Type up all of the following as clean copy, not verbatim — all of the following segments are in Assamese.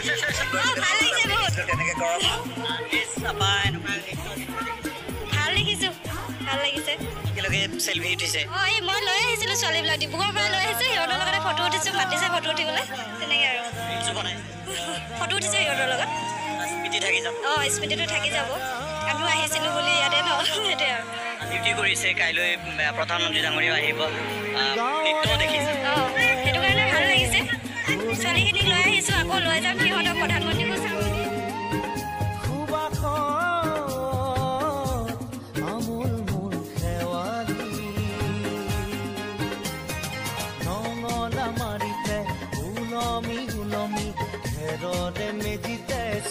ভাল লাগিছে বহুত কেনেকৈ গৰম চাপা এনেকুৱা ভাল দেখিছো ভাল লাগিছে একেলগে চেলফি উঠিছে এই মই লৈ আহিছিলোঁ ছোৱালীবিলাক ডিব্ৰুগড়ৰ পৰা লৈ আহিছোঁ সিহঁতৰ লগতে ফটো উঠিছোঁ মাতিছে ফটো উঠিবলৈ তেনেকৈ আৰু ফটো উঠিছে সিহঁতৰ লগত স্মৃতি থাকি যাব স্মৃতিটো থাকি যাব আমিও আহিছিলোঁ বুলি ইয়াতে ন সেইটোৱে আৰু ডিউটি কৰিছে কাইলৈ প্ৰধানমন্ত্ৰী ডাঙৰীয়াও আহিব নৃত্য দেখিছে সেইটো কাৰণে ভাল লাগিছে ছোৱালীখিনিক লৈ আহিছোঁ আকৌ লৈ যাম সিহঁতক প্ৰধানমন্ত্ৰীকো চাম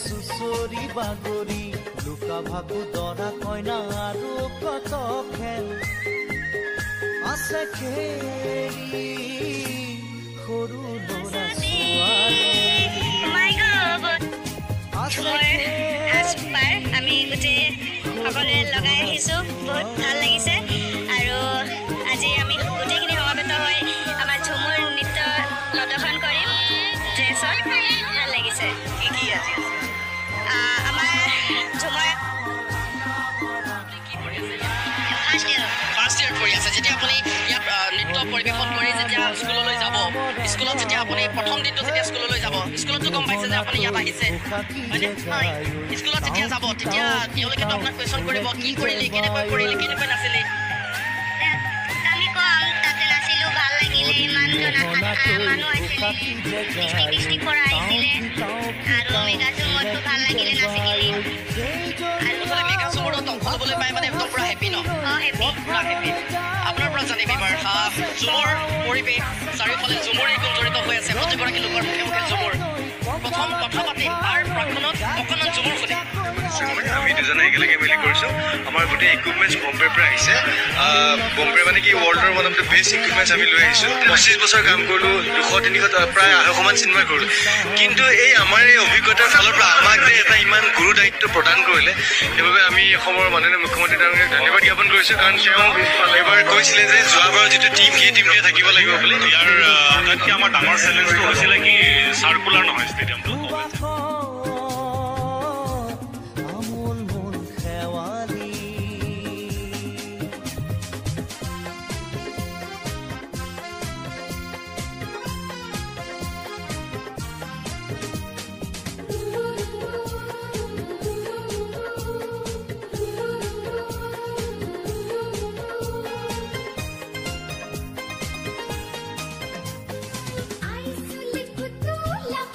চুচৰি বাগৰি লুকা ভাগু দৰা কইনা আৰু কত খেল আছে খেলি সৰু ল'ৰা আমি গোটেই সকলোৱে লগাই আহিছোঁ বহুত ভাল লাগিছে আৰু আজি আমি গোটেইখিনি সমবেত হৈ আমাৰ ঝুমুৰ নৃত্য প্ৰদৰ্শন কৰিম ড্ৰেছত ভাল লাগিছে কি কি আজি আমাৰ ঝুমুৰ ফাৰ্ষ্ট ইয়াৰ কৰি আছে যেতিয়া আপুনি ইয়াত নৃত্য পৰিৱেশন কৰি যেতিয়া স্কুললৈ যাব স্কুলত যেতিয়া আপুনি প্ৰথম দিনটো যেতিয়া স্কুললৈ যাব স্কুলতো গম পাইছে যে আপুনি ইয়াত আহিছে হয়নে স্কুলত যেতিয়া যাব তেতিয়া তেওঁলোকেতো আপোনাক কুৱেশ্যন কৰিব কি কৰিলি কেনেকৈ নাছিলি আমি কম তাতে নাছিলোঁ ভাল লাগিলে ইমানজন মানুহ আহিছিলে ডিষ্ট্ৰিক্ট পৰা আহিছিলে আৰু মেগা ঝুমুৰটো ভাল লাগিলে নাচিকিনে আৰু মেগা ঝুমুৰত অংশ ল'বলৈ পাই মানে একদম পুৰা হেপী ন পুৰা হেপী আপোনাৰ পৰা জানিম এইবাৰ ঝুমুৰ পৰিৱেশ চাৰিওফালে ঝুমুৰেই জড়িত হৈ আছে প্ৰতিগৰাকী লোকৰ মুখে মুখে ঝুমুৰ প্ৰথম কথা পাতিম তাৰ প্ৰাক্তনত অকণমান ঝুমুৰ শুনিম আমি দুজনে একেলগে মিলি কৰিছোঁ আমাৰ গোটেই ইকুইপমেণ্টছ বম্বেৰ পৰা আহিছে বম্বেৰ মানে কি ৱৰ্ল্ডৰ one of the best equipments আমি লৈ আহিছোঁ 25 বছৰ কাম কৰিলোঁ 200-300 প্ৰায় 250মান চিনেমা কৰিলোঁ কিন্তু এই আমাৰ এই অভিজ্ঞতাৰ ফালৰ পৰা আমাক যে এটা ইমান গুৰু দায়িত্ব প্ৰদান কৰিলে সেইবাবে আমি অসমৰ মাননীয় মুখ্যমন্ত্ৰী ডাঙৰীয়াক ধন্যবাদ জ্ঞাপন কৰিছোঁ কাৰণ তেওঁ এবাৰ কৈছিলে যে যোৱাবাৰৰ যিটো টীম সেই টীমটোৱে থাকিব লাগিব বুলি ইয়াৰ আটাইতকৈ আমাৰ ডাঙৰ চেলেঞ্জটো হৈছিলে কি চাৰ্কুলাৰ নহয় ষ্টেডিয়ামটো